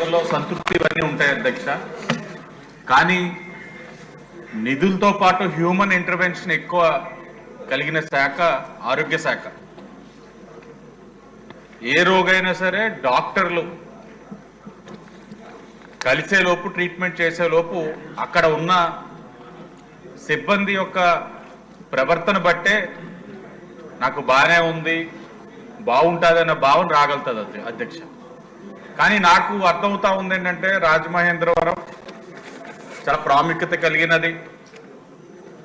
సేవల్లో సంతృప్తి ఇవన్నీ ఉంటాయి అధ్యక్ష. కానీ నిధులతో పాటు హ్యూమన్ ఇంటర్వెన్షన్ ఎక్కువ కలిగిన శాఖ ఆరోగ్య శాఖ. ఏ రోగైనా సరే డాక్టర్లు కలిసేలోపు ట్రీట్మెంట్ చేసేలోపు అక్కడ ఉన్న సిబ్బంది యొక్క ప్రవర్తన బట్టే నాకు బాగానే ఉంది, బాగుంటుంది అన్న భావన రాగలుగుతుంది అధ్యక్ష. కానీ నాకు అర్థమవుతా ఉంది ఏంటంటే రాజమహేంద్రవరం చాలా ప్రాముఖ్యత కలిగినది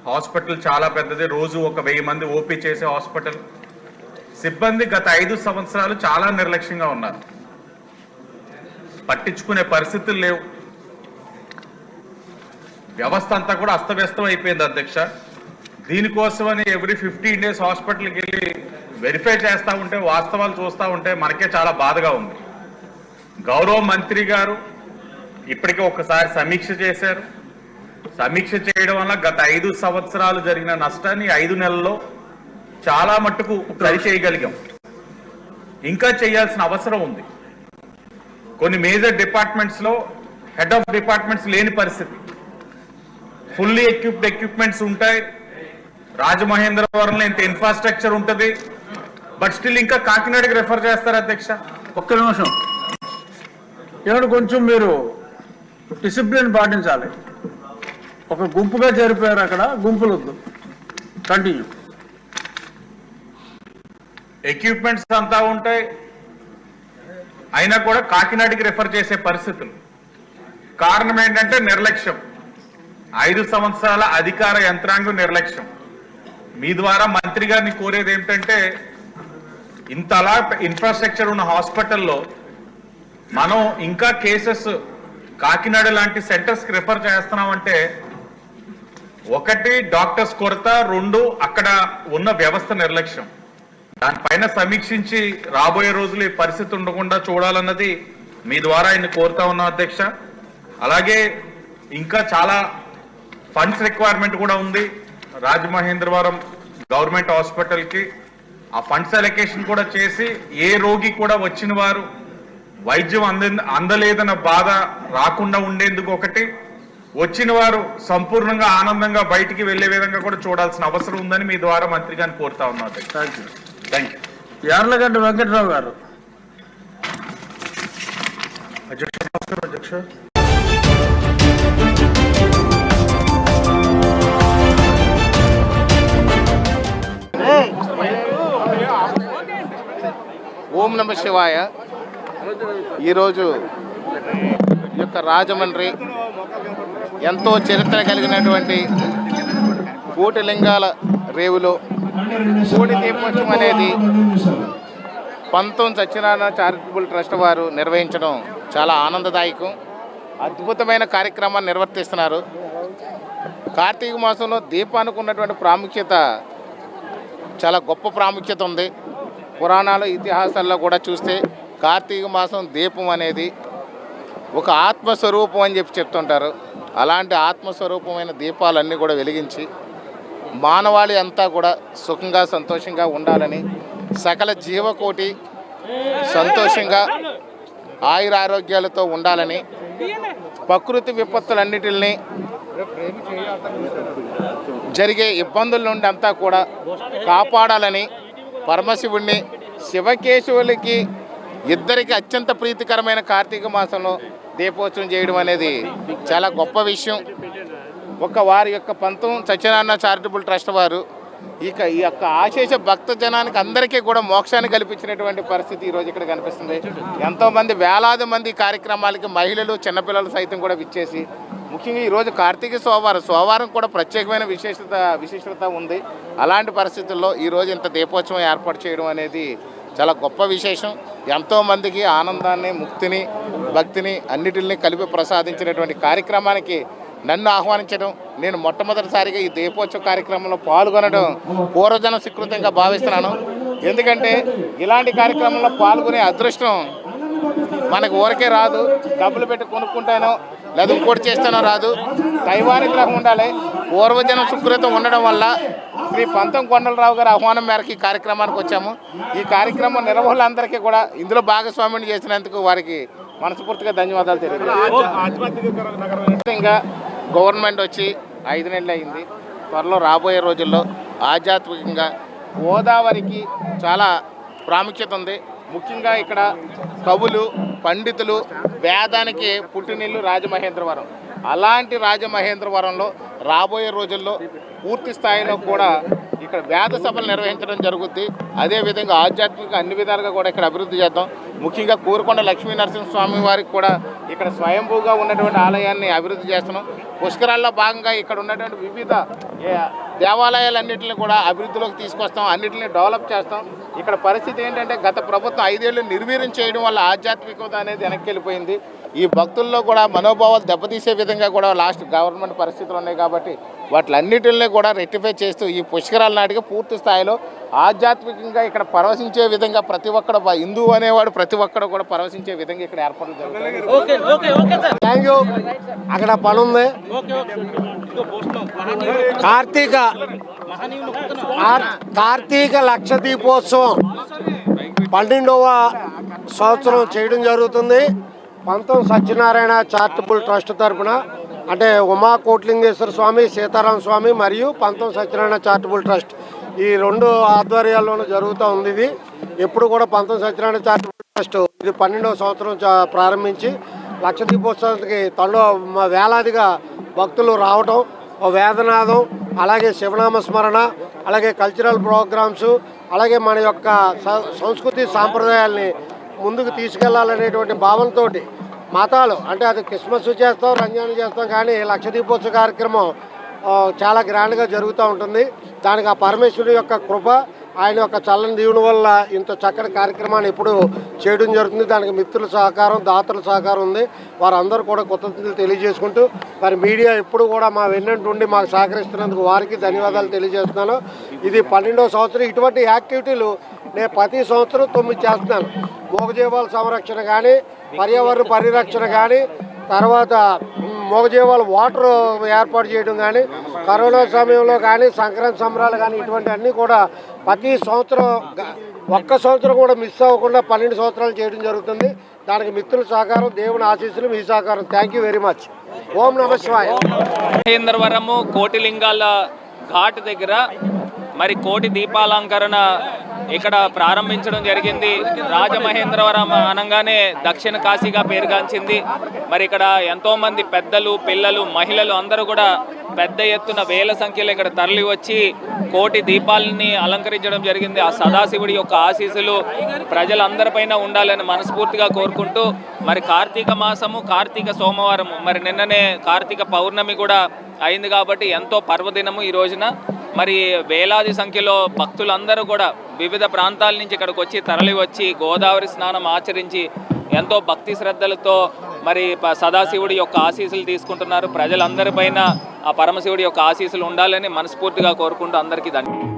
హాస్పిటల్, చాలా పెద్దది, రోజు 1000 మంది ఓపీ చేసే హాస్పిటల్. సిబ్బంది గత 5 సంవత్సరాలు చాలా నిర్లక్ష్యంగా ఉన్నారు, పట్టించుకునే పరిస్థితులు లేవు. వ్యవస్థ అంతా కూడా అస్తవ్యస్తం అయిపోయింది అధ్యక్ష. దీనికోసమని ఎవ్రీ 15 days హాస్పిటల్కి వెళ్ళి వెరిఫై చేస్తూ ఉంటే, వాస్తవాలు చూస్తూ ఉంటే మనకే చాలా బాధగా ఉంది. గౌరవ మంత్రి గారు ఇప్పటికే ఒకసారి సమీక్ష చేశారు. సమీక్ష చేయడం వల్ల గత 5 సంవత్సరాలు జరిగిన నష్టాన్ని 5 నెలల్లో చాలా మట్టుకు సరి చేయగలిగాం. ఇంకా చేయాల్సిన అవసరం ఉంది. కొన్ని మేజర్ డిపార్ట్మెంట్స్లో హెడ్ ఆఫ్ డిపార్ట్మెంట్స్ లేని పరిస్థితి, ఫుల్లీ ఎక్విప్మెంట్స్ ఉంటాయి. రాజమహేంద్రవరంలో ఇంత ఇన్ఫ్రాస్ట్రక్చర్ ఉంటుంది, బట్ స్టిల్ ఇంకా కాకినాడకి రెఫర్ చేస్తారు అధ్యక్ష. ఒక్క నిమిషం, ఏమంటే కొంచెం మీరు డిసిప్లిన్ పాటించాలి. ఒక గుంపుగా చేరిపోయారు, అక్కడ గుంపులు వద్దు. కంటిన్యూ. ఎక్విప్మెంట్స్ అంతా ఉంటాయి, అయినా కూడా కాకినాడకి రెఫర్ చేసే పరిస్థితులు. కారణం ఏంటంటే నిర్లక్ష్యం, 5 సంవత్సరాల అధికార యంత్రాంగం నిర్లక్ష్యం. మీ ద్వారా మంత్రి గారిని కోరేది ఏమిటంటే, ఇంతలా ఇన్ఫ్రాస్ట్రక్చర్ ఉన్న హాస్పిటల్లో మనం ఇంకా కేసెస్ కాకినాడ లాంటి సెంటర్స్కి రెఫర్ చేస్తున్నామంటే, 1 డాక్టర్స్ కొరత, 2 అక్కడ ఉన్న వ్యవస్థ నిర్లక్ష్యం. దానిపైన సమీక్షించి రాబోయే రోజులు ఈ పరిస్థితి ఉండకుండా చూడాలన్నది మీ ద్వారా ఆయన కోరుతా ఉన్నాం అధ్యక్ష. అలాగే ఇంకా చాలా ఫండ్స్ రిక్వైర్మెంట్ కూడా ఉంది రాజమహేంద్రవరం గవర్నమెంట్ హాస్పిటల్కి. ఆ ఫండ్స్ అలొకేషన్ కూడా చేసి ఏ రోగి కూడా వచ్చిన వారు వైద్యం అందలేదన్న బాధ రాకుండా ఉండేందుకు, 1 వచ్చిన వారు సంపూర్ణంగా ఆనందంగా బయటికి వెళ్లే విధంగా కూడా చూడాల్సిన అవసరం ఉందని మీ ద్వారా మంత్రి గారిని కోరుతా ఉన్నారు. Thank you. యార్లగడ్డ వెంకట్రావు గారు. అధ్యక్ష, ఓం నమ శివాయ. ఈరోజు ఈ యొక్క రాజమండ్రి ఎంతో చరిత్ర కలిగినటువంటి కోటిలింగాల రేవులో కోటి దీపోత్సవం అనేది 19 సత్యనారాయణ చారిటబుల్ ట్రస్ట్ వారు నిర్వహించడం చాలా ఆనందదాయకం. అద్భుతమైన కార్యక్రమాన్ని నిర్వర్తిస్తున్నారు. కార్తీక మాసంలో దీపానికి ఉన్నటువంటి ప్రాముఖ్యత చాలా గొప్ప ప్రాముఖ్యత ఉంది. పురాణాలు, ఇతిహాసాల్లో కూడా చూస్తే కార్తీక మాసం దీపం అనేది ఒక ఆత్మస్వరూపం అని చెప్తుంటారు. అలాంటి ఆత్మస్వరూపమైన దీపాలన్నీ కూడా వెలిగించి మానవాళి అంతా కూడా సుఖంగా సంతోషంగా ఉండాలని, సకల జీవకోటి సంతోషంగా ఆయురారోగ్యాలతో ఉండాలని, ప్రకృతి విపత్తులన్నిటిని జరిగే ఇబ్బందుల నుండి అంతా కూడా కాపాడాలని పరమశివుణ్ణి, శివకేశవులకి ఇద్దరికి అత్యంత ప్రీతికరమైన కార్తీక మాసంలో దీపోత్సవం చేయడం అనేది చాలా గొప్ప విషయం. వారి యొక్క 19 సత్యనారాయణ చారిటబుల్ ట్రస్ట్ వారు ఈ యొక్క ఆశేష భక్త జనానికి అందరికీ కూడా మోక్షాన్ని కల్పించినటువంటి పరిస్థితి ఈరోజు ఇక్కడ కనిపిస్తుంది. ఎంతోమంది, వేలాది మంది కార్యక్రమాలకి మహిళలు, చిన్నపిల్లలు సైతం కూడా విచ్చేసి, ముఖ్యంగా ఈరోజు కార్తీక సోమవారం కూడా ప్రత్యేకమైన విశిష్టత ఉంది. అలాంటి పరిస్థితుల్లో ఈరోజు ఇంత దీపోత్సవం ఏర్పాటు చేయడం అనేది చాలా గొప్ప విశేషం. ఎంతోమందికి ఆనందాన్ని, ముక్తిని, భక్తిని అన్నిటిని కలిపి ప్రసాదించినటువంటి కార్యక్రమానికి నన్ను ఆహ్వానించడం, నేను మొట్టమొదటిసారిగా ఈ దీపోత్సవ కార్యక్రమంలో పాల్గొనడం పూర్వజన స్వీకృతంగా భావిస్తున్నాను. ఎందుకంటే ఇలాంటి కార్యక్రమంలో పాల్గొనే అదృష్టం మనకు ఊరికే రాదు. డబ్బులు పెట్టి కొనుక్కుంటానో లేదా ఇంకోటి చేస్తానో రాదు. దైవానుగ్రహం ఉండాలి. పూర్వజనం సుకృతం ఉండడం వల్ల శ్రీ పంతం కొండలరావు గారి ఆహ్వానం మేరకు ఈ కార్యక్రమానికి వచ్చాము. ఈ కార్యక్రమం నిర్వహణలందరికీ కూడా ఇందులో భాగస్వామ్యం చేసినందుకు వారికి మనస్ఫూర్తిగా ధన్యవాదాలు తెలియజేస్తాను. ఇంకా గవర్నమెంట్ వచ్చి 5 నెలలు అయింది. త్వరలో రాబోయే రోజుల్లో ఆధ్యాత్మికంగా గోదావరికి చాలా ప్రాముఖ్యత ఉంది. ముఖ్యంగా ఇక్కడ కవులు, పండితులు, వేదానికి పుట్టినిల్లు రాజమహేంద్రవరం. అలాంటి రాజమహేంద్రవరంలో రాబోయే రోజుల్లో పూర్తి స్థాయిలో కూడా ఇక్కడ వేద సభలు నిర్వహించడం జరుగుద్ది. అదేవిధంగా ఆధ్యాత్మిక అన్ని విధాలుగా కూడా ఇక్కడ అభివృద్ధి చేద్దాం. ముఖ్యంగా కోరుకొండ లక్ష్మీ నరసింహస్వామి వారికి కూడా ఇక్కడ స్వయంభూగా ఉన్నటువంటి ఆలయాన్ని అభివృద్ధి చేస్తున్నాం. పుష్కరాల్లో భాగంగా ఇక్కడ ఉన్నటువంటి వివిధ దేవాలయాలన్నింటినీ కూడా అభివృద్ధిలోకి తీసుకొస్తాం, అన్నింటినీ డెవలప్ చేస్తాం. ఇక్కడ పరిస్థితి ఏంటంటే గత ప్రభుత్వం 5 ఏళ్ళు నిర్వీర్యం చేయడం వల్ల ఆధ్యాత్మికత అనేది వెనక్కి వెళ్ళిపోయింది. ఈ భక్తుల్లో కూడా మనోభావాలు దెబ్బతీసే విధంగా కూడా లాస్ట్ గవర్నమెంట్ పరిస్థితులు ఉన్నాయి. కాబట్టి వాటిలన్నిటిని కూడా రెక్టిఫై చేస్తూ ఈ పుష్కరాల నాటికి పూర్తి స్థాయిలో ఆధ్యాత్మికంగా ఇక్కడ పరవశించే విధంగా ప్రతి ఒక్కడు హిందువు అనేవాడు ప్రతి ఒక్కడు కూడా పరవశించే విధంగా ఇక్కడ ఏర్పాట్లు జరుగుతాయి. Thank you. అక్కడ పని ఉంది. కార్తీక లక్ష దీపోత్సవం 12వ సంవత్సరం చేయడం జరుగుతుంది. పంతం సత్యనారాయణ చారిటబుల్ ట్రస్ట్ తరఫున, అంటే ఉమా కోట్లింగేశ్వర స్వామి, సీతారామ స్వామి మరియు పంతం సత్యనారాయణ చారిటబుల్ ట్రస్ట్ ఈ 2 ఆధ్వర్యాల్లోనూ జరుగుతూ ఉంది. ఇది ఎప్పుడు కూడా పంతం సత్యనారాయణ చారిటబుల్ ట్రస్ట్ ఇది 12వ సంవత్సరం ప్రారంభించి లక్ష దీపోత్సవానికి వేలాదిగా భక్తులు రావటం, వేదనాదం, అలాగే శివనామ స్మరణ, అలాగే కల్చరల్ ప్రోగ్రామ్స్, అలాగే మన యొక్క సంస్కృతి సాంప్రదాయాల్ని ముందుకు తీసుకెళ్లాలనేటువంటి భావనతో మతాలు, అంటే అది క్రిస్మస్ చేస్తాం, రంజాన్ చేస్తాం, కానీ లక్ష దీపోత్సవ కార్యక్రమం చాలా గ్రాండ్గా జరుగుతూ ఉంటుంది. దానికి ఆ పరమేశ్వరుని యొక్క కృప, ఆయన యొక్క చల్లని దీవుని వల్ల ఇంత చక్కటి కార్యక్రమాన్ని ఎప్పుడు చేయడం జరుగుతుంది. దానికి మిత్రుల సహకారం, దాతల సహకారం ఉంది. వారందరూ కూడా కృతజ్ఞతలు తెలియజేసుకుంటూ, మరి మీడియా ఎప్పుడు కూడా మా వెన్నంటి నుండి మాకు సహకరిస్తున్నందుకు వారికి ధన్యవాదాలు తెలియజేస్తున్నాను. ఇది 12వ సంవత్సరం. ఇటువంటి యాక్టివిటీలు నేను ప్రతి సంవత్సరం 9 చేస్తున్నాను. మూగజీవాల సంరక్షణ కానీ, పర్యావరణ పరిరక్షణ కానీ, తర్వాత మూగజీవాల వాటర్ ఏర్పాటు చేయడం కానీ, కరోనా సమయంలో కానీ, సంక్రాంతి సంబరాలు కానీ, ఇటువంటి అన్నీ కూడా ప్రతి సంవత్సరం ఒక్క సంవత్సరం కూడా మిస్ అవ్వకుండా 12 సంవత్సరాలు చేయడం జరుగుతుంది. దానికి మిత్రుల సహకారం, దేవుని ఆశీస్సులు, మీ సహకారం. Thank you very much. ఓం నమః శివాయ. మహేంద్రవరము కోటిలింగాల ఘాట్ దగ్గర మరి కోటి దీపాలంకరణ ఇక్కడ ప్రారంభించడం జరిగింది. రాజమహేంద్రవరం అనగానే దక్షిణ కాశీగా పేరుగాంచింది. మరి ఇక్కడ ఎంతోమంది పెద్దలు, పిల్లలు, మహిళలు అందరూ కూడా పెద్ద ఎత్తున వేల సంఖ్యలో ఇక్కడ తరలి వచ్చి కోటి దీపాలని అలంకరించడం జరిగింది. ఆ సదాశివుడి యొక్క ఆశీస్సులు ప్రజలందరిపైన ఉండాలని మనస్ఫూర్తిగా కోరుకుంటూ, మరి కార్తీక మాసము, కార్తీక సోమవారము, మరి నిన్ననే కార్తీక పౌర్ణమి కూడా అయింది కాబట్టి ఎంతో పర్వదినము ఈ రోజున. మరి వేలాది సంఖ్యలో భక్తులందరూ కూడా వివిధ ప్రాంతాల నుంచి ఇక్కడికి వచ్చి తరలి వచ్చి గోదావరి స్నానం ఆచరించి ఎంతో భక్తి శ్రద్ధలతో మరి సదాశివుడి యొక్క ఆశీస్సులు తీసుకుంటున్నారు. ప్రజలందరిపైన ఆ పరమశివుడి యొక్క ఆశీస్సులు ఉండాలని మనస్ఫూర్తిగా కోరుకుంటూ అందరికీ ధన్యవాదాలు.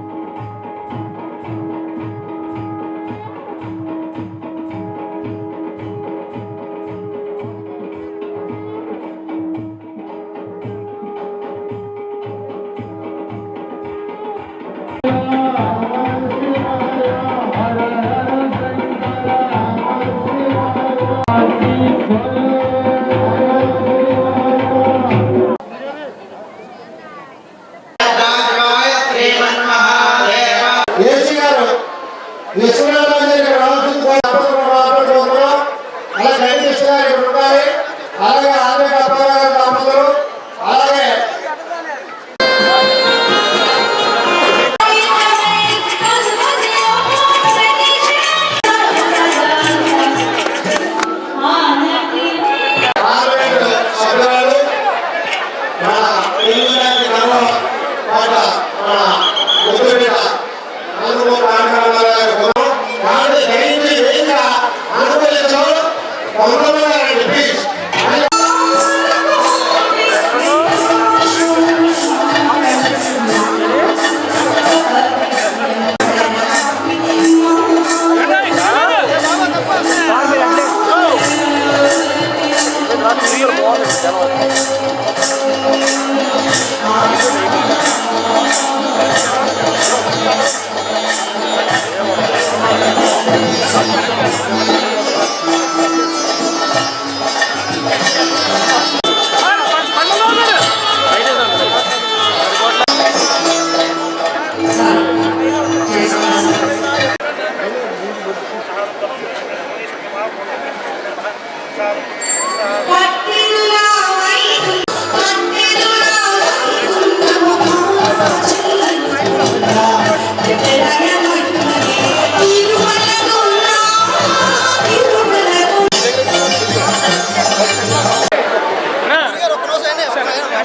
మా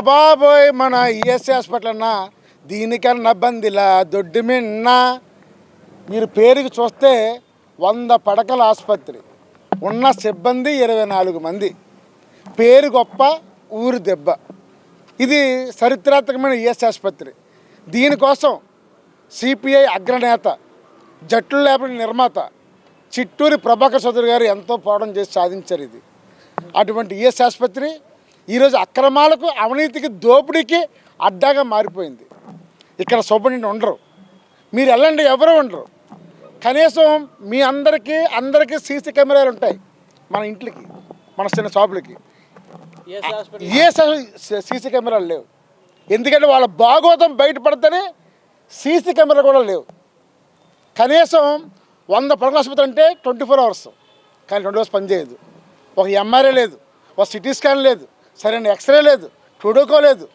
బాబోయ్ మన ఈఎస్ఐ హాస్పిటల్ అన్న దీనికన్నా బందిలా దొడ్డి మిన్న. మీరు పేరుకి చూస్తే 100 పడకల ఆసుపత్రి, ఉన్న సిబ్బంది 24 మంది, పేరు గొప్ప ఊరు దెబ్బ. ఇది చరిత్రాత్మకమైన ఈఎస్ఐ ఆసుపత్రి. దీనికోసం సిపిఐ అగ్రనేత, జట్లు లేపడి నిర్మాత చిట్టూరి ప్రభాకర్ చౌదరి గారు ఎంతో పోరాటం చేసి సాధించారు. ఇది అటువంటి ఈఎస్ఐ ఆసుపత్రి ఈరోజు అక్రమాలకు, అవినీతికి, దోపిడీకి అడ్డాగా మారిపోయింది. ఇక్కడ సూపరింటెండెంట్ ఉండరు, మీరు వెళ్ళండి ఎవరు ఉండరు. కనీసం మీ అందరికీ సీసీ కెమెరాలు ఉంటాయి మన ఇంట్లకి, మన చిన్న షాపులకి. ఏ సీసీ కెమెరాలు లేవు. ఎందుకంటే వాళ్ళ భాగోతం బయటపడితేనే సీసీ కెమెరాలు కూడా లేవు. కనీసం 100 పడకల ఆసుపత్రి అంటే 24 అవర్స్, కానీ 2 అవర్స్ పనిచేయదు. ఒక ఎంఆర్ఐ లేదు, ఒక సిటీ స్కాన్ లేదు, సరైన ఎక్స్రే లేదు, టూడోకో లేదు.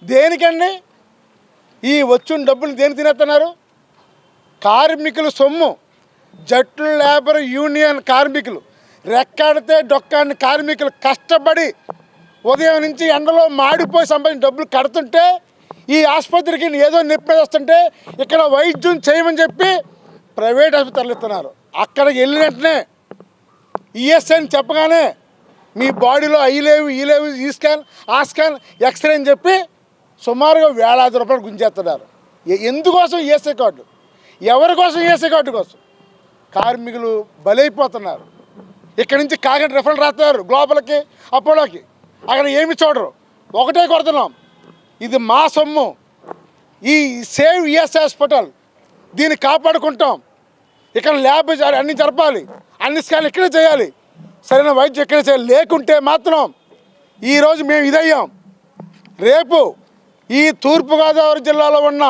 దేనికండి ఈ వచ్చిన డబ్బులు దేని తినేస్తున్నారు? కార్మికులు సొమ్ము. జట్లు లేబర్ యూనియన్ కార్మికులు, రెక్కాడితే డొక్కాడిని కార్మికులు కష్టపడి ఉదయం నుంచి ఎండలో మాడిపోయి సంపాదించిన డబ్బులు కడుతుంటే, ఈ ఆసుపత్రికి ఏదో నొప్పి వస్తుంటే ఇక్కడ వైద్యం చేయమని చెప్పి ప్రైవేట్ ఆసుపత్రులు ఇస్తున్నారు. అక్కడికి వెళ్ళిన వెంటనే ఈఎస్ఐ అని చెప్పగానే మీ బాడీలో అవి లేవు, ఈ లేవు, ఈ స్కాన్, ఆ స్కాన్, ఎక్స్రే అని చెప్పి సుమారుగా వేలాది రూపాయలు గుంజేస్తున్నారు. ఎందుకోసం ఈఎస్ఐ కార్డు? ఎవరి కోసం ఈఎస్ఐ కార్డు కోసం? కార్మికులు బలైపోతున్నారు. ఇక్కడి నుంచి కాకినాడ రెఫరల్ రాస్తారు గ్లోబల్కి, అపోలోకి, అక్కడ ఏమి చూడరు. ఒకటే కొడుతున్నాం, ఇది మా సొమ్ము, ఈ సేవ్ ఈఎస్ఐ హాస్పిటల్, దీన్ని కాపాడుకుంటాం. ఇక్కడ ల్యాబ్ అన్నీ జరపాలి, అన్ని స్కాన్లు ఇక్కడే చేయాలి, సరైన వైద్యం ఇక్కడే చేయాలి. లేకుంటే మాత్రం ఈరోజు మేము ఇదయ్యాం. రేపు ఈ తూర్పుగోదావరి జిల్లాలో ఉన్న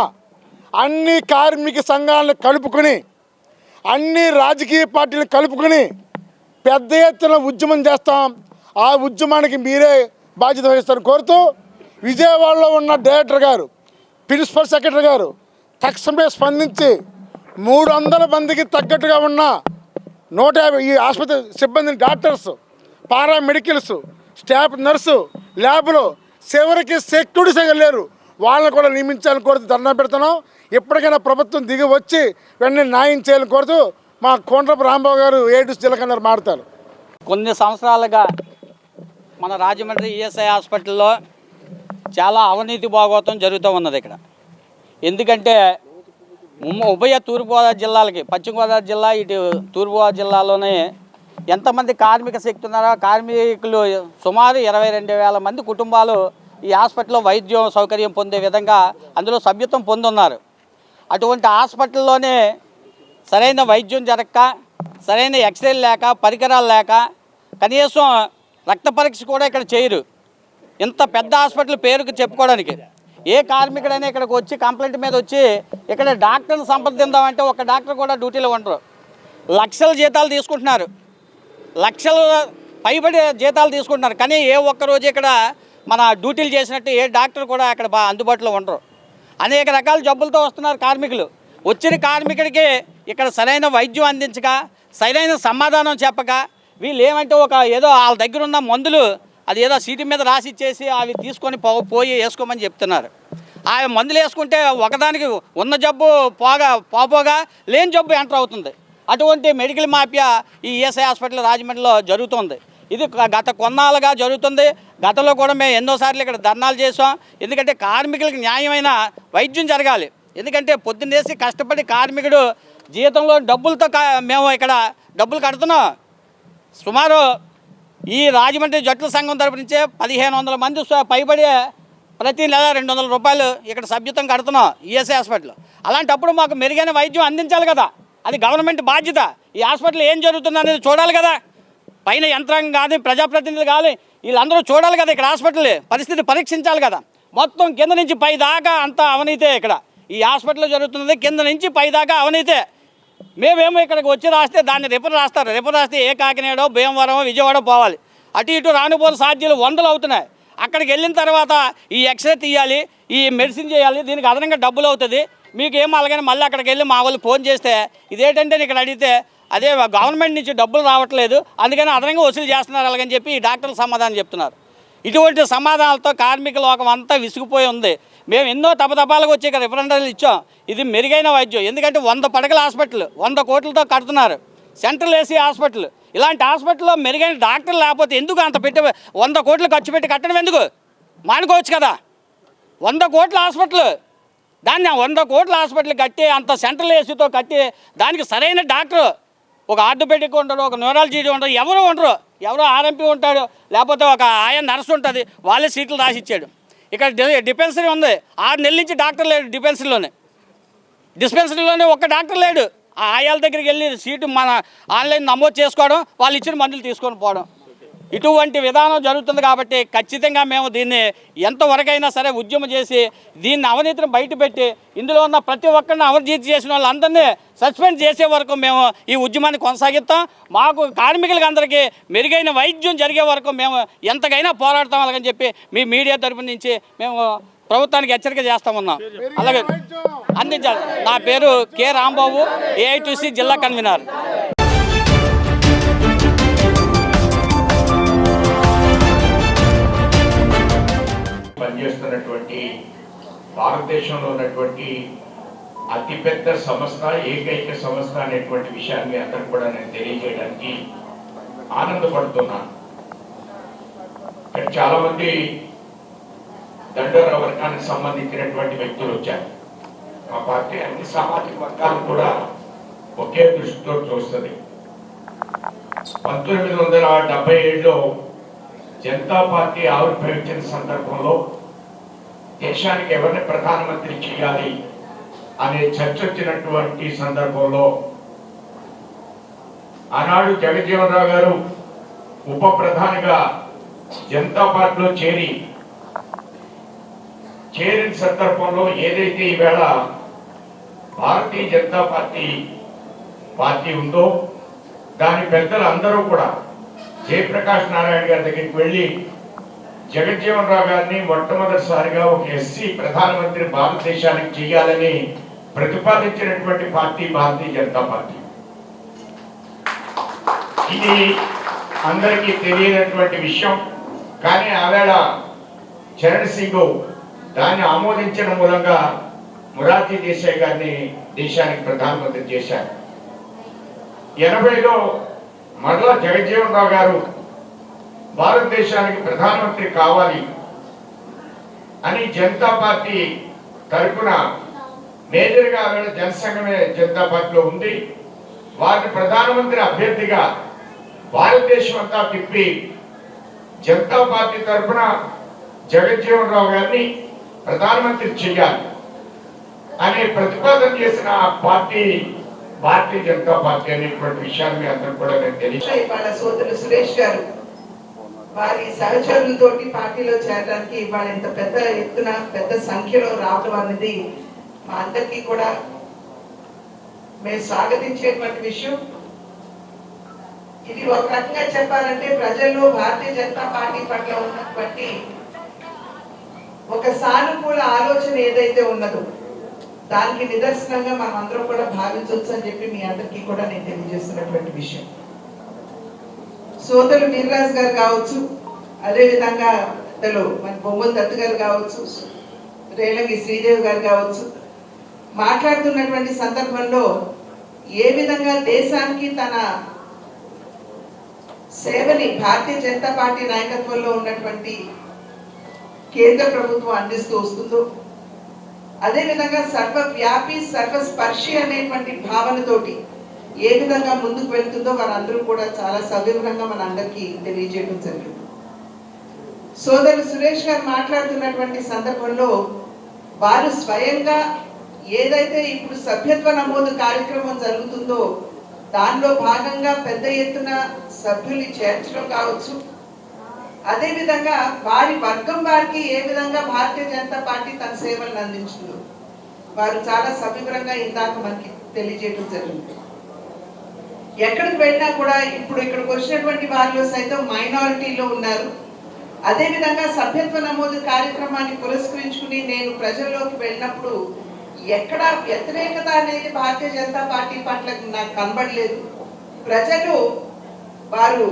అన్ని కార్మిక సంఘాలను కలుపుకొని, అన్ని రాజకీయ పార్టీలను కలుపుకొని పెద్ద ఎత్తున ఉద్యమం చేస్తాం. ఆ ఉద్యమానికి మీరే బాధ్యత వహిస్తారని కోరుతూ, విజయవాడలో ఉన్న డైరెక్టర్ గారు, ప్రిన్సిపల్ సెక్రటరీ గారు తక్షణమే స్పందించి 300 మందికి తగ్గట్టుగా ఉన్న 150 ఈ ఆసుపత్రి సిబ్బందిని, డాక్టర్స్, పారామెడికల్స్, స్టాఫ్, నర్సు, ల్యాబ్లో చివరికి సెక్యూరిటీ సగం లేరు, వాళ్ళని కూడా నియమించాలని కోరుతూ ధర్నా పెడుతున్నాం. ఎప్పటికైనా ప్రభుత్వం దిగి వచ్చి వెంటనే న్యాయం చేయాలని కోరుతూ మా కోండ్రపు రాంబాబు గారు ఏడు జిల్లా కన్నారు మాడతారు. కొన్ని సంవత్సరాలుగా మన రాజమండ్రి ఈఎస్ఐ హాస్పిటల్లో చాలా అవినీతి భాగోతం జరుగుతూ ఉన్నది ఇక్కడ. ఎందుకంటే ఉభయ తూర్పుగోదావరి జిల్లాలకి, పశ్చిమ గోదావరి జిల్లా, ఇటు తూర్పుగోదావరి జిల్లాలోనే ఎంతమంది కార్మిక శక్తి ఉన్నారో, కార్మికులు సుమారు 22,000 మంది కుటుంబాలు ఈ హాస్పిటల్లో వైద్యం సౌకర్యం పొందే విధంగా అందులో సభ్యత్వం పొందున్నారు. అటువంటి హాస్పిటల్లోనే సరైన వైద్యం జరగక, సరైన ఎక్స్రేలు లేక, పరికరాలు లేక, కనీసం రక్త పరీక్ష కూడా ఇక్కడ చేయరు. ఇంత పెద్ద హాస్పిటల్ పేరుకు చెప్పుకోవడానికి ఏ కార్మికుడైనా ఇక్కడికి వచ్చి కంప్లైంట్ మీద వచ్చి ఇక్కడ డాక్టర్ని సంప్రదిందామంటే ఒక డాక్టర్ కూడా డ్యూటీలో ఉండరు. లక్షల జీతాలు తీసుకుంటున్నారు, లక్షల పైబడి జీతాలు తీసుకుంటున్నారు. కానీ ఏ ఒక్కరోజు ఇక్కడ మన డ్యూటీలు చేసినట్టు ఏ డాక్టర్ కూడా అక్కడ అందుబాటులో ఉండరు. అనేక రకాల జబ్బులతో వస్తున్నారు కార్మికులు. వచ్చిన కార్మికుడికి ఇక్కడ సరైన వైద్యం అందించక, సరైన సమాధానం చెప్పక, వీళ్ళు ఏమంటే ఒక ఏదో వాళ్ళ దగ్గర ఉన్న మందులు అది ఏదో సీటు మీద రాసి ఇచ్చేసి అవి తీసుకొని పోయి వేసుకోమని చెప్తున్నారు. ఆ మందులు వేసుకుంటే ఒకదానికి ఉన్న జబ్బు పోగా లేని జబ్బు ఎంటర్ అవుతుంది. అటువంటి మెడికల్ మాఫియా ఈ ఈఎస్ఐ హాస్పిటల్ రాజమండ్రిలో జరుగుతుంది. ఇది గత కొన్నాళ్ళుగా జరుగుతుంది. గతంలో కూడా మేము ఎన్నోసార్లు ఇక్కడ ధర్నాలు చేసాం. ఎందుకంటే కార్మికులకు న్యాయమైన వైద్యం జరగాలి. ఎందుకంటే పొద్దున్నేసి కష్టపడి కార్మికుడు జీతంలో డబ్బులతో మేము ఇక్కడ డబ్బులు కడుతున్నాం. సుమారు ఈ రాజమండ్రి జట్ల సంఘం తరపు నుంచే 1,500 మంది పైబడి ప్రతి నెల 200 రూపాయలు ఇక్కడ సభ్యత్వం కడుతున్నాం ఈఎస్ఐ హాస్పిటల్. అలాంటప్పుడు మాకు మెరుగైన వైద్యం అందించాలి కదా, అది గవర్నమెంట్ బాధ్యత. ఈ హాస్పిటల్ ఏం జరుగుతుంది అనేది చూడాలి కదా. పైన యంత్రాంగం కానీ, ప్రజాప్రతినిధులు కానీ, వీళ్ళందరూ చూడాలి కదా. ఇక్కడ హాస్పిటల్ పరిస్థితి పరీక్షించాలి కదా. మొత్తం కింద నుంచి పై దాకా అంతా అవినీతే. ఇక్కడ ఈ హాస్పిటల్లో జరుగుతున్నది కింద నుంచి పై దాకా అవినీతే. మేమేమో ఇక్కడికి వచ్చి రాస్తే దాన్ని రిపర్ రాస్తారు. రిపర్ రాస్తే ఏ కాకినాడో, భీమవరం, విజయవాడ పోవాలి. అటు ఇటు రానుపోని సాధ్యాలు 100 అవుతున్నాయి. అక్కడికి వెళ్ళిన తర్వాత ఈ ఎక్స్రే తీయాలి, ఈ మెడిసిన్ చేయాలి, దీనికి అదనంగా డబ్బులు అవుతుంది, మీకు ఏం అలాగని మళ్ళీ అక్కడికి వెళ్ళి మా వాళ్ళు ఫోన్ చేస్తే ఇదేంటంటే ఇక్కడ అడిగితే అదే గవర్నమెంట్ నుంచి డబ్బులు రావట్లేదు, అందుకని అదనంగా వసూలు చేస్తున్నారు అలాగని చెప్పి ఈ డాక్టర్లు సమాధానం చెప్తున్నారు. ఇటువంటి సమాధానాలతో కార్మిక లోకం అంతా విసిగిపోయి ఉంది. మేము ఎన్నో తపతపాలకు వచ్చి ఇక్కడ రిఫరెండర్లు ఇచ్చాం. ఇది మెరుగైన వైద్యం, ఎందుకంటే 100 పడకల హాస్పిటల్ 100 కోట్లతో కడుతున్నారు, సెంట్రల్ ఏసీ హాస్పిటల్. ఇలాంటి హాస్పిటల్లో మెరుగైన డాక్టర్లు లేకపోతే ఎందుకు అంత పెట్టి 100 కోట్లు ఖర్చు పెట్టి కట్టడం ఎందుకు? మానుకోవచ్చు కదా. 100 కోట్ల హాస్పిటల్, దాన్ని 100 కోట్ల హాస్పిటల్ కట్టి అంత సెంట్రల్ ఏసీతో కట్టి దానికి సరైన డాక్టర్, ఒక ఆర్థోపెడిక్ ఉంటాడు, ఒక న్యూరాలజీ ఉంటాడు, ఎవరు ఉండరు, ఎవరో ఆర్ఎంపీ ఉంటాడు, లేకపోతే ఒక ఆయన నర్సు ఉంటుంది, వాళ్ళే సీట్లు రాసిచ్చాడు. ఇక్కడ డిస్పెన్సరీ ఉంది, 6 నెలల నుంచి డాక్టర్ లేడు డిస్పెన్సరీలోనే ఒక్క డాక్టర్ లేడు. ఆ ఆయాల దగ్గరికి వెళ్ళి సీటు మన ఆన్లైన్ నమోదు చేసుకోవడం, వాళ్ళు ఇచ్చిన మందులు తీసుకొని పోవడం, ఇటువంటి విధానం జరుగుతుంది. కాబట్టి ఖచ్చితంగా మేము దీన్ని ఎంతవరకైనా సరే ఉద్యమం చేసి దీన్ని అవినీతిని బయటపెట్టి ఇందులో ఉన్న ప్రతి ఒక్కరిని అవినీతి చేసిన వాళ్ళందరినీ సస్పెండ్ చేసే వరకు మేము ఈ ఉద్యమాన్ని కొనసాగిస్తాం. మాకు కార్మికులకి అందరికీ మెరుగైన వైద్యం జరిగే వరకు మేము ఎంతకైనా పోరాడతాం అలాగని చెప్పి మీ మీడియా తరపు నుంచి మేము ప్రభుత్వానికి హెచ్చరిక చేస్తామన్నాం. అలాగే అందించాలి. నా పేరు కె రాంబాబు, ఏఐటీసీ జిల్లా కన్వీనర్. పనిచేస్తున్నటువంటి భారతదేశంలో ఉన్నటువంటి అతిపెద్ద సంస్థ, ఏకైక సంస్థ అనేటువంటి విషయాన్ని అందరూ కూడా నేను తెలియజేయడానికి ఆనందపడుతున్నాను. ఇక్కడ చాలా మంది దండోరా వర్గానికి సంబంధించినటువంటి వ్యక్తులు వచ్చారు. మా పార్టీ అన్ని సామాజిక వర్గాలను కూడా ఒకే దృష్టితో చూస్తుంది. 1977లో జనతా పార్టీ ఆవిర్భవించిన సందర్భంలో దేశానికి ఎవరిని ప్రధానమంత్రి చేయాలి అనే చర్చ వచ్చినటువంటి సందర్భంలో ఆనాడు జగజ్జీవన్ రావు గారు ఉప ప్రధానిగా జనతా పార్టీలో చేరిన సందర్భంలో ఏదైతే ఈవేళ భారతీయ జనతా పార్టీ ఉందో దాని పెద్దలు అందరూ కూడా జయప్రకాష్ నారాయణ గారి దగ్గరికి వెళ్ళి జగజ్జీవన్ రావు గారిని మొట్టమొదటిసారిగా ఒక ఎస్సీ ప్రధానమంత్రి భారతదేశానికి చేయాలని ప్రతిపాదించినటువంటి పార్టీ భారతీయ జనతా పార్టీ. ఇది అందరికీ తెలియనటువంటి విషయం. కానీ ఆవేళ చరణ్ సింగ్ దాన్ని ఆమోదించిన మూలంగా మొరార్జీ దేశాయ్ గారిని దేశానికి ప్రధానమంత్రి చేశారు. 80లో మరలా జగజ్జీవన్ రావు గారు భారతదేశానికి ప్రధానమంత్రి కావాలి అని జనతా పార్టీ తరఫున మేజర్గా ఆవేళ జనసంఘమే జనతా పార్టీలో ఉంది. వారిని ప్రధానమంత్రి అభ్యర్థిగా భారతదేశం అంతా తిప్పి జనతా పార్టీ తరఫున జగజ్జీవన్ రావు గారిని ప్రధానమంత్రి చేయాలి అనే ప్రతిపాదన చేసిన పార్టీ భారతీయ జనతా పార్టీ అనేటువంటి విషయాన్ని అందరూ కూడా నేను తెలియజేస్తాను. ఇవాళ సోదరులు సురేష్ గారు వారి సహచరులతోటి పార్టీలో చేరడానికి ఇవాళ ఇంత పెద్ద ఎత్తున పెద్ద సంఖ్యలో రావడం అనేది మా అందరికీ కూడా మేము స్వాగతించేటువంటి విషయం. ఇది ఒక రకంగా చెప్పాలంటే ప్రజల్లో భారతీయ జనతా పార్టీ పట్ల ఉన్నటువంటి ఒక సానుకూల ఆలోచన ఏదైతే ఉన్నదో దానికి నిదర్శనంగా మనం అందరం కూడా భావించవచ్చు అని చెప్పి మీ అందరికీ కూడా నేను తెలియజేస్తున్నటువంటి విషయం. సోదరులు వీర్రాజు గారు కావచ్చు, అదేవిధంగా మన బొమ్మల దత్తు గారు కావచ్చు, రేలంగి శ్రీదేవి గారు కావచ్చు, మాట్లాడుతున్నటువంటి సందర్భంలో ఏ విధంగా దేశానికి తన సేవని భారతీయ జనతా పార్టీ నాయకత్వంలో ఉన్నటువంటి కేంద్ర ప్రభుత్వం అందిస్తూ వస్తుందో, అదేవిధంగా సర్వవ్యాపి సర్వస్పర్శి అనేటువంటి భావనతోటి ఏ విధంగా ముందుకు వెళ్తుందో వారందరూ కూడా చాలా సవివరంగా మన అందరికీ తెలియజేయడం జరిగింది. సోదరులు సురేష్ గారు మాట్లాడుతున్నటువంటి సందర్భంలో వారు స్వయంగా ఏదైతే ఇప్పుడు సభ్యత్వ నమోదు కార్యక్రమం జరుగుతుందో దానిలో భాగంగా పెద్ద ఎత్తున సభ్యులు చేర్చడం కావచ్చు, అదేవిధంగా వారి వర్గం వారికి ఏ విధంగా భారతీయ జనతా పార్టీ తన సేవలను అందించిందో వారు చాలా సవివరంగా ఇందాక మనకి తెలియజేయడం జరిగింది. ఎక్కడికి వెళ్ళినా కూడా ఇప్పుడు ఇక్కడికి వచ్చినటువంటి వారిలో సైతం మైనారిటీలో ఉన్నారు, అదేవిధంగా సభ్యత్వ నమోదు కార్యక్రమాన్ని పురస్కరించుకుని నేను ప్రజల్లోకి వెళ్ళినప్పుడు ఎక్కడా వ్యతిరేకత అనేది భారతీయ జనతా పార్టీ పట్ల నాకు కనబడలేదు. ప్రజలు వారు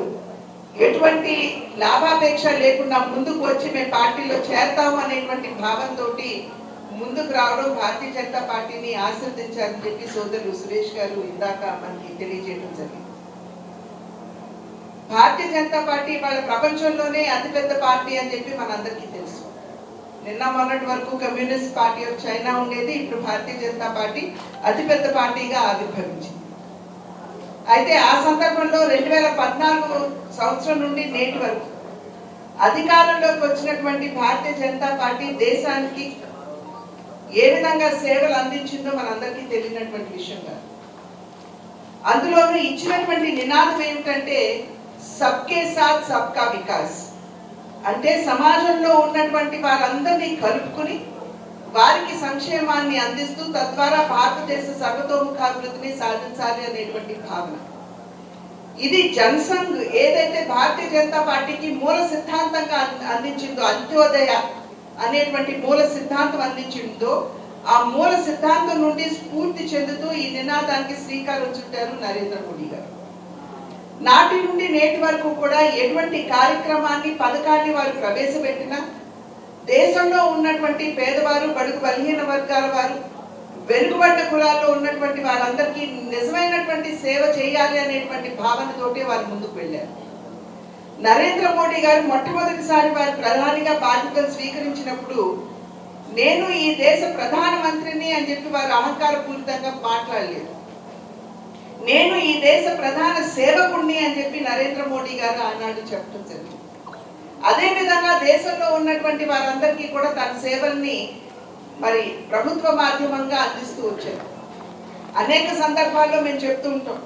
ఎటువంటి లాభాపేక్ష లేకుండా ముందుకు వచ్చి మేము పార్టీలో చేరతాము అనేటువంటి భావంతో ముందుకు రావడం, భారతీయ జనతా పార్టీని ఆశీర్వదించారని చెప్పి సోదరులు సురేష్ గారు ఇందాక మనకి తెలియజేయడం జరిగింది. భారతీయ జనతా పార్టీ వాళ్ళ ప్రపంచంలోనే అతిపెద్ద పార్టీ అని చెప్పి మనందరికీ తెలుసు. నిన్న మొన్నటి వరకు కమ్యూనిస్ట్ పార్టీ ఆఫ్ చైనా ఉండేది, ఇప్పుడు భారతీయ జనతా పార్టీ అతిపెద్ద పార్టీగా ఆవిర్భవించింది. అయితే ఆ సందర్భంలో 2014 సంవత్సరం నుండి నేటి వరకు అధికారంలోకి వచ్చినటువంటి భారతీయ జనతా పార్టీ దేశానికి ఏ విధంగా సేవలు అందించిందో మనందరికీ తెలియనటువంటి విషయం కాదు. అందులోనూ ఇచ్చినటువంటి నినాదం ఏమిటంటే సబ్కే సాత్ సబ్కా వికాస్, అంటే సమాజంలో ఉన్నటువంటి వారందరినీ కలుపుకుని వారికి సంక్షేమాన్ని అందిస్తూ తద్వారా భారతదేశ సర్వతోముఖాభివృద్ధిని సాధించాలి అనేటువంటి భావన. ఇది జనసంఘ్ ఏదైతే భారతీయ జనతా పార్టీకి మూల సిద్ధాంతంగా అందించిందో, అంత్యోదయ అనేటువంటి మూల సిద్ధాంతం అందించిందో, ఆ మూల సిద్ధాంతం నుండి స్ఫూర్తి చెందుతూ ఈ నినాదానికి శ్రీకారం చుట్టారు నరేంద్ర మోడీ గారు. నాటి నుండి నేటి వరకు కూడా ఎటువంటి కార్యక్రమాన్ని, పథకాన్ని వారు ప్రవేశపెట్టినా దేశంలో ఉన్నటువంటి పేదవారు, బడుగు బలహీన వర్గాల వారు, వెనుకబడ్డ కులాల్లో ఉన్నటువంటి వారందరికీ నిజమైనటువంటి సేవ చేయాలి అనేటువంటి భావనతోటి వారు ముందుకు వెళ్ళారు. నరేంద్ర మోడీ గారు మొట్టమొదటిసారి వారు ప్రధానిగా బాధ్యతలు స్వీకరించినప్పుడు నేను ఈ దేశ ప్రధానమంత్రిని అని చెప్పి వారు అహంకారపూరితంగా మాట్లాడలేదు. నేను ఈ దేశ ప్రధాన సేవకుణ్ణి అని చెప్పి నరేంద్ర మోడీ గారు ఆనాడు చెప్పడం జరిగింది. అదేవిధంగా దేశంలో ఉన్నటువంటి వారందరికీ కూడా తన సేవల్ని మరి ప్రభుత్వ మాధ్యమంగా అందిస్తూ వచ్చారు. అనేక సందర్భాల్లో మేము చెప్తూ ఉంటాం,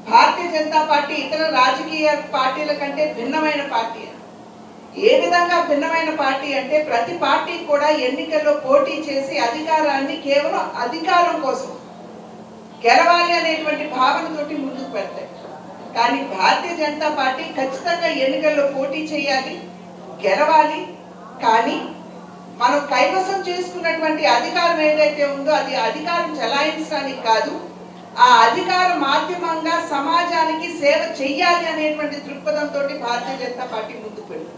భారతీయ జనతా పార్టీ ఇతర రాజకీయ పార్టీల కంటే భిన్నమైన పార్టీ. ఏ విధంగా భిన్నమైన పార్టీ అంటే ప్రతి పార్టీ కూడా ఎన్నికల్లో పోటీ చేసి అధికారాన్ని కేవలం అధికారం కోసం గెలవాలి అనేటువంటి భావనతోటి ముందుకు పెడతాయి. కానీ భారతీయ జనతా పార్టీ ఖచ్చితంగా ఎన్నికల్లో పోటీ చేయాలి, గెలవాలి. కానీ మనం కైవసం చేసుకున్నటువంటి అధికారం ఏదైతే ఉందో అది అధికారం చెలాయించడానికి కాదు, ఆ అధికార మాధ్యమంగా సమాజానికి సేవ చెయ్యాలి అనేటువంటి దృక్పథంతో భారతీయ జనతా పార్టీ ముందుకు వెళ్తుంది.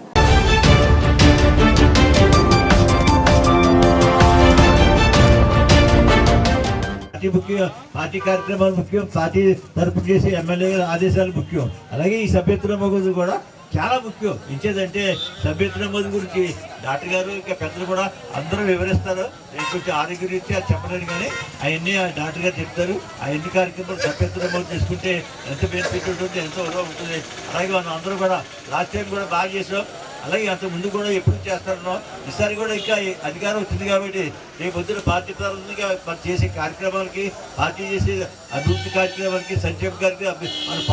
పార్టీ ముఖ్యం, పార్టీ కార్యక్రమాలు ముఖ్యం, పార్టీ తరపు చేసే ఎమ్మెల్యే ఆదేశాలు ముఖ్యం. అలాగే ఈ సభ్యత్వ నమోదు కూడా చాలా ముఖ్యం. ఇచ్చేదంటే సభ్యత్వ నమోదు గురించి డాక్టర్ గారు ఇంకా పెద్దలు కూడా అందరూ వివరిస్తారు. నేను కొంచెం ఆరోగ్య రీత్యా చెప్పలేను, కానీ అవన్నీ డాక్టర్ గారు చెప్తారు. అవన్నీ కార్యక్రమాలు సభ్యత్వ నమోదు చేసుకుంటే ఎంత బెనిఫిట్ ఉంటుంది, ఎంతో విలువ ఉంటుంది. అలాగే మనం అందరూ కూడా లాస్ట్ టైం కూడా బాగా చేసాం. అలాగే అంత ముందు కూడా ఎప్పుడు చేస్తారనో ఈసారి కూడా ఇంకా అధికారం వచ్చింది కాబట్టి రేపు పొద్దున పార్టీ తరఫుగా మనం చేసే కార్యక్రమాలకి, పార్టీ చేసే అభివృద్ధి కార్యక్రమాలకి, సంక్షేమ కార్యక్రమాలకి మనం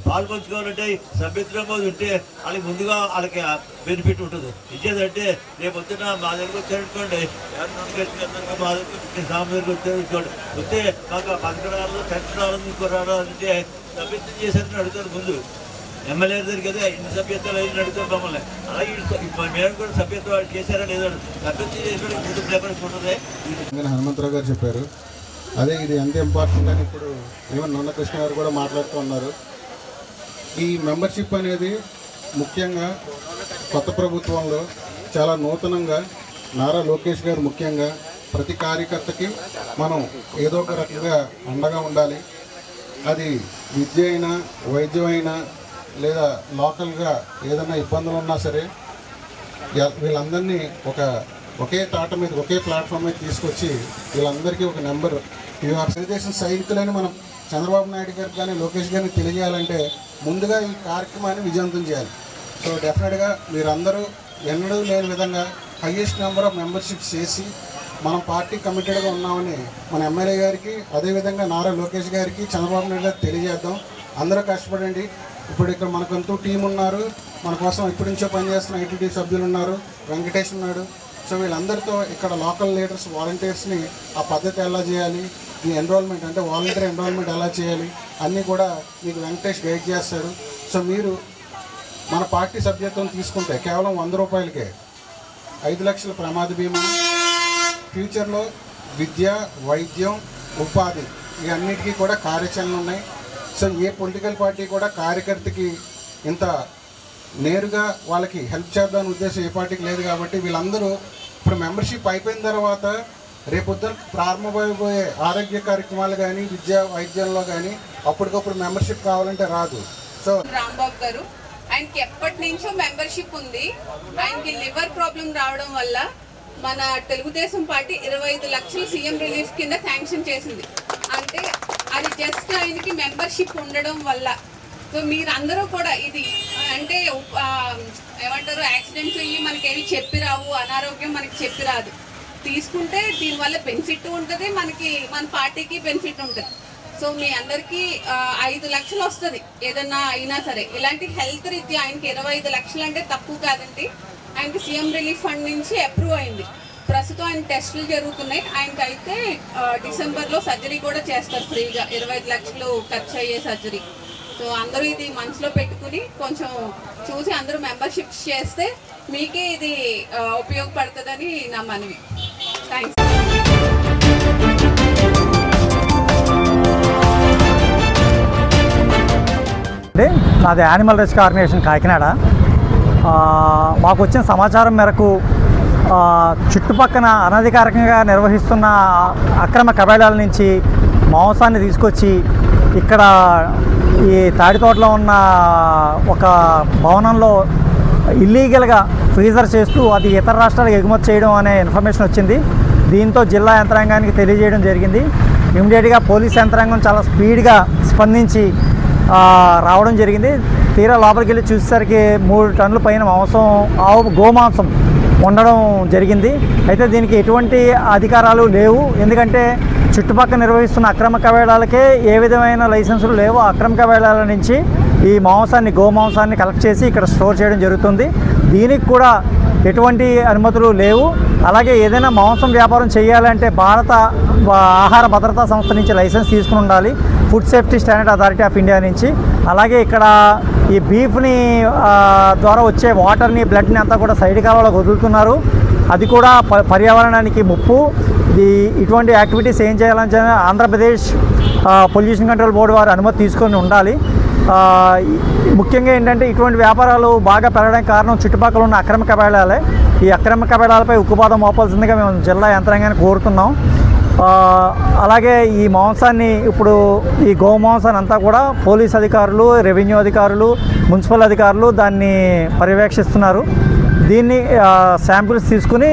పాల్పంచుకోవాలంటే సభ్యత్వ నమోదు ఉంటే వాళ్ళకి ముందుగా వాళ్ళకి బెనిఫిట్ ఉంటుంది. ఇచ్చేదంటే రేపు పొద్దున మా దగ్గరకు వచ్చారనుకోండి, మా దగ్గర సామాన్యులకు వచ్చారనుకోండి, వస్తే మాకు పథకాలు పెన్షన్ రావాలి, ఇంకో రావాలంటే సభ్యత్వం చేశారని అడుగుతారు. ముందు ఎమ్మెల్యే దగ్గర కదా ఇన్ని సభ్యత్వాలు అయిన అడుగుతారు మమ్మల్ని. అలాగే మేము కూడా సభ్యత్వం చేశారా లేదా సభ్యత్వం చేసిన ముందు ప్రిఫరెన్స్ ఉంటుంది. హనుమంతరావు గారు చెప్పారు. అదే ఇది ఎంత ఇంపార్టెంట్ అని ఇప్పుడు ఈవెన్ నన్నకృష్ణ గారు కూడా మాట్లాడుతూ ఉన్నారు. ఈ మెంబర్షిప్ అనేది ముఖ్యంగా కొత్త ప్రభుత్వంలో చాలా నూతనంగా నారా లోకేష్ గారు ముఖ్యంగా ప్రతి కార్యకర్తకి మనం ఏదో ఒక రకంగా అండగా ఉండాలి. అది విద్య అయినా, వైద్యం అయినా, లేదా లోకల్గా ఏదైనా ఇబ్బందులు ఉన్నా సరే వీళ్ళందరినీ ఒకే తాట మీద, ఒకే ప్లాట్ఫామ్ మీద తీసుకొచ్చి వీళ్ళందరికీ ఒక నెంబర్ తెలుగుదేశం సైనికులని మనం చంద్రబాబు నాయుడు గారికి కానీ లోకేష్ గారిని తెలియజేయాలంటే ముందుగా ఈ కార్యక్రమాన్ని విజయవంతం చేయాలి. సో డెఫినెట్గా మీరందరూ ఎన్నడూ లేని విధంగా హయ్యెస్ట్ నెంబర్ ఆఫ్ మెంబర్షిప్స్ చేసి మనం పార్టీ కమిటెడ్గా ఉన్నామని మన ఎమ్మెల్యే గారికి, అదేవిధంగా నారా లోకేష్ గారికి, చంద్రబాబు నాయుడు గారికి తెలియజేద్దాం. అందరూ కష్టపడండి. ఇప్పుడు ఇక్కడ మనకంటూ టీం ఉన్నారు, మన కోసం ఇప్పటి నుంచో పనిచేస్తున్న ఐటీడీ సభ్యులు ఉన్నారు, వెంకటేష్ ఉన్నాడు. సో వీళ్ళందరితో ఇక్కడ లోకల్ లీడర్స్, వాలంటీర్స్ని ఆ పద్ధతి ఎలా చేయాలి, ఈ ఎన్రోల్మెంట్ అంటే వాలంటీర్ ఎన్రోల్మెంట్ ఎలా చేయాలి అన్నీ కూడా మీకు వెంకటేష్ గైడ్ చేస్తాడు. సో మీరు మన పార్టీ సభ్యత్వం తీసుకుంటే కేవలం 100 రూపాయలకే 5 లక్షల ప్రమాద బీమా, ఫ్యూచర్లో విద్య, వైద్యం, ఉపాధి ఇవన్నిటికీ కూడా కార్యాచరణలు ఉన్నాయి. సో ఏ పొలిటికల్ పార్టీ కూడా కార్యకర్తకి ఇంత నేరుగా వాళ్ళకి హెల్ప్ చేద్దామనే ఉద్దేశం ఏ పార్టీకి లేదు. కాబట్టి వీళ్ళందరూ ఇప్పుడు మెంబర్షిప్ అయిపోయిన తర్వాత రేపొద్దున ప్రారంభమైపోయే ఆరోగ్య కార్యక్రమాలు కానీ, విద్య వైద్యంలో కానీ అప్పటికప్పుడు మెంబర్షిప్ కావాలంటే రాదు. సో రాంబాబు గారు ఆయనకి ఎప్పటి నుంచో మెంబర్షిప్ ఉంది. ఆయనకి లివర్ ప్రాబ్లం రావడం వల్ల మన తెలుగుదేశం పార్టీ 25 లక్షలు సీఎం రిలీఫ్ కింద శాంక్షన్ చేసింది. అంటే అది జస్ట్ ఆయనకి మెంబర్షిప్ ఉండడం వల్ల. సో మీరందరూ కూడా ఇది అంటే ఏమంటారు, యాక్సిడెంట్స్ అయ్యి మనకేమి చెప్పి రావు, అనారోగ్యం మనకి చెప్పి రాదు. తీసుకుంటే దీనివల్ల బెనిఫిట్ ఉంటుంది, మనకి మన పార్టీకి బెనిఫిట్ ఉంటుంది. సో మీ అందరికీ 5 లక్షలు వస్తుంది ఏదన్నా అయినా సరే. ఇలాంటి హెల్త్ రీత్యా ఆయనకి 25 లక్షలు అంటే తక్కువ కాదండి. ఆయనకి సీఎం రిలీఫ్ ఫండ్ నుంచి అప్రూవ్ అయింది. ప్రస్తుతం ఆయన టెస్టులు జరుగుతున్నాయి. ఆయనకైతే డిసెంబర్లో సర్జరీ కూడా చేస్తారు ఫ్రీగా, 25 లక్షలు ఖర్చు అయ్యే సర్జరీ. సో అందరూ ఇది మనసులో పెట్టుకుని కొంచెం చూసి అందరూ మెంబర్షిప్స్ చేస్తే మీకే ఇది ఉపయోగపడుతుందని నా మనవి. థ్యాంక్స్. నాది యానిమల్ రెస్క్యూ ఆర్గనైజేషన్ కాకినాడ. మాకు వచ్చిన సమాచారం మేరకు చుట్టుపక్కల అనధికారికంగా నిర్వహిస్తున్న అక్రమ కబేళాల నుంచి మాంసాన్ని తీసుకొచ్చి ఇక్కడ ఈ తాడితోటలో ఉన్న ఒక భవనంలో ఇల్లీగల్గా ఫ్రీజర్ చేస్తూ అది ఇతర రాష్ట్రాలకు ఎగుమతి చేయడం అనే ఇన్ఫర్మేషన్ వచ్చింది. దీంతో జిల్లా యంత్రాంగానికి తెలియజేయడం జరిగింది. ఇమ్మీడియట్గా పోలీస్ యంత్రాంగం చాలా స్పీడ్గా స్పందించి రావడం జరిగింది. తీరా లోపలికి వెళ్ళి చూసేసరికి 3 టన్నుల పైన మాంసం, గోమాంసం ఉండడం జరిగింది. అయితే దీనికి ఎటువంటి అధికారాలు లేవు. ఎందుకంటే చుట్టుపక్కల నిర్వహిస్తున్న అక్రమ కబేళాలకే ఏ విధమైన లైసెన్సులు లేవు. అక్రమ కబేళాల నుంచి ఈ గోమాంసాన్ని కలెక్ట్ చేసి ఇక్కడ స్టోర్ చేయడం జరుగుతుంది. దీనికి కూడా ఎటువంటి అనుమతులు లేవు. అలాగే ఏదైనా మాంసం వ్యాపారం చేయాలంటే భారత ఆహార భద్రతా సంస్థ నుంచి లైసెన్స్ తీసుకుని ఉండాలి, food safety standard authority of India నుంచి. అలాగే ఇక్కడ ఈ బీఫ్ని ద్వారా వచ్చే వాటర్ని, బ్లడ్ని అంతా కూడా సైడ్ కాలువలోకి వదులుతున్నారు. అది కూడా పర్యావరణానికి ముప్పు. ఇటువంటి యాక్టివిటీస్ ఏం చేయాలని ఆంధ్రప్రదేశ్ పొల్యూషన్ కంట్రోల్ బోర్డు వారు అనుమతి తీసుకొని ఉండాలి. ముఖ్యంగా ఏంటంటే ఇటువంటి వ్యాపారాలు బాగా పెరగడానికి కారణం చుట్టుపక్కల ఉన్న అక్రమ కబేళాలే. ఈ అక్రమ కబేళాలపై ఉక్కుపాదం మోపాల్సిందిగా మేము జిల్లా యంత్రాంగాన్ని కోరుతున్నాం. అలాగే ఈ మాంసాన్ని ఇప్పుడు ఈ గోమాంసాన్ని అంతా కూడా పోలీస్ అధికారులు, రెవెన్యూ అధికారులు, మున్సిపల్ అధికారులు దాన్ని పర్యవేక్షిస్తున్నారు. దీన్ని శాంపిల్స్ తీసుకుని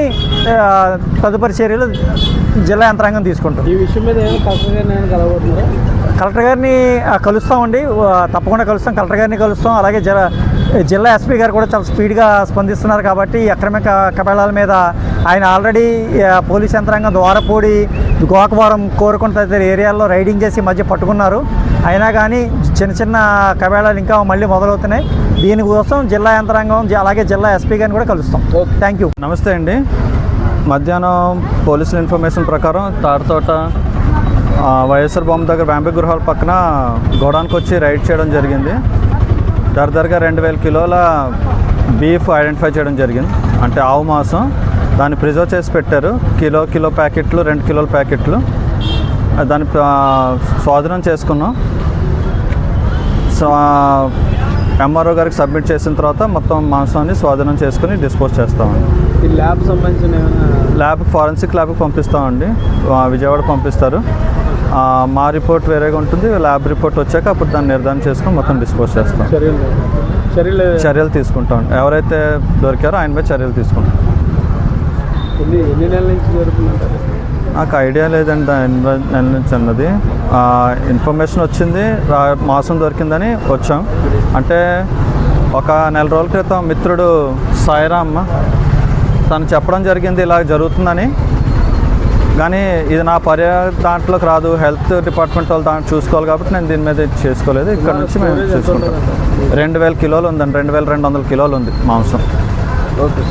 తదుపరి చర్యలు జిల్లా యంత్రాంగం తీసుకుంటాం. ఈ విషయం మీద కలెక్టర్ గారిని కలుస్తామండి, తప్పకుండా కలుస్తాం. కలెక్టర్ గారిని కలుస్తాం. అలాగే జిల్లా ఎస్పీ గారు కూడా చాలా స్పీడ్గా స్పందిస్తున్నారు. కాబట్టి ఈ అక్రమ కబేళాల మీద ఆయన ఆల్రెడీ పోలీస్ యంత్రాంగం ద్వారపూడి, గోకవరం, కోరుకొండ తదితర ఏరియాల్లో రైడింగ్ చేసి మధ్య పట్టుకున్నారు. అయినా కానీ చిన్న చిన్న కబేళాలు ఇంకా మళ్ళీ మొదలవుతున్నాయి. దీనికోసం జిల్లా యంత్రాంగం అలాగే జిల్లా ఎస్పీ గారిని కూడా కలుస్తాం. Thank you. నమస్తే అండి. మధ్యాహ్నం పోలీసుల ఇన్ఫర్మేషన్ ప్రకారం తాడితోట వైఎస్ఆర్ బొమ్మ దగ్గర బ్యాంబే గృహాల పక్కన గోడానికి వచ్చి రైడ్ చేయడం జరిగింది. దరదరగా 2000 కిలోల బీఫ్ ఐడెంటిఫై చేయడం జరిగింది. అంటే ఆవు మాంసం. దాన్ని ప్రిజర్వ్ చేసి పెట్టారు. కిలో ప్యాకెట్లు, 2 కిలోల ప్యాకెట్లు. దాన్ని స్వాధీనం చేసుకున్నాం. ఎంఆర్ఓ గారికి సబ్మిట్ చేసిన తర్వాత మొత్తం మాంసాన్ని స్వాధీనం చేసుకుని డిస్పోజ్ చేస్తామండి. ఈ ల్యాబ్ సంబంధించిన ల్యాబ్కి, ఫారెన్సిక్ ల్యాబ్కి పంపిస్తామండి. విజయవాడ పంపిస్తారు. మా రిపోర్ట్ వేరేగా ఉంటుంది. ల్యాబ్ రిపోర్ట్ వచ్చాక అప్పుడు దాన్ని నిర్ధారణ చేసుకుని మొత్తం డిస్పోజ్ చేస్తాం. చర్యలు తీసుకుంటాం. ఎవరైతే దొరికారో ఆయన మీద చర్యలు తీసుకుంటాం. ఎన్ని నెలల నుంచి జరుగుతుందంటారు? నాకు ఐడియా లేదండి ఎన్ని నెలల నుంచి అన్నది. ఇన్ఫర్మేషన్ వచ్చింది, మాంసం దొరికిందని వచ్చాం. అంటే ఒక నెల రోజుల క్రితం మిత్రుడు సాయిరామ్ తను చెప్పడం జరిగింది ఇలా జరుగుతుందని. కానీ ఇది నా దాంట్లోకి రాదు, హెల్త్ డిపార్ట్మెంట్ వాళ్ళు దాంట్లో చూసుకోవాలి కాబట్టి నేను దీని మీద చేసుకోలేదు. ఇక్కడ నుంచి మేము చూసుకుంటాం. 2000 కిలోలు ఉందండి, 2200 కిలోలు ఉంది మాంసం. ఓకే.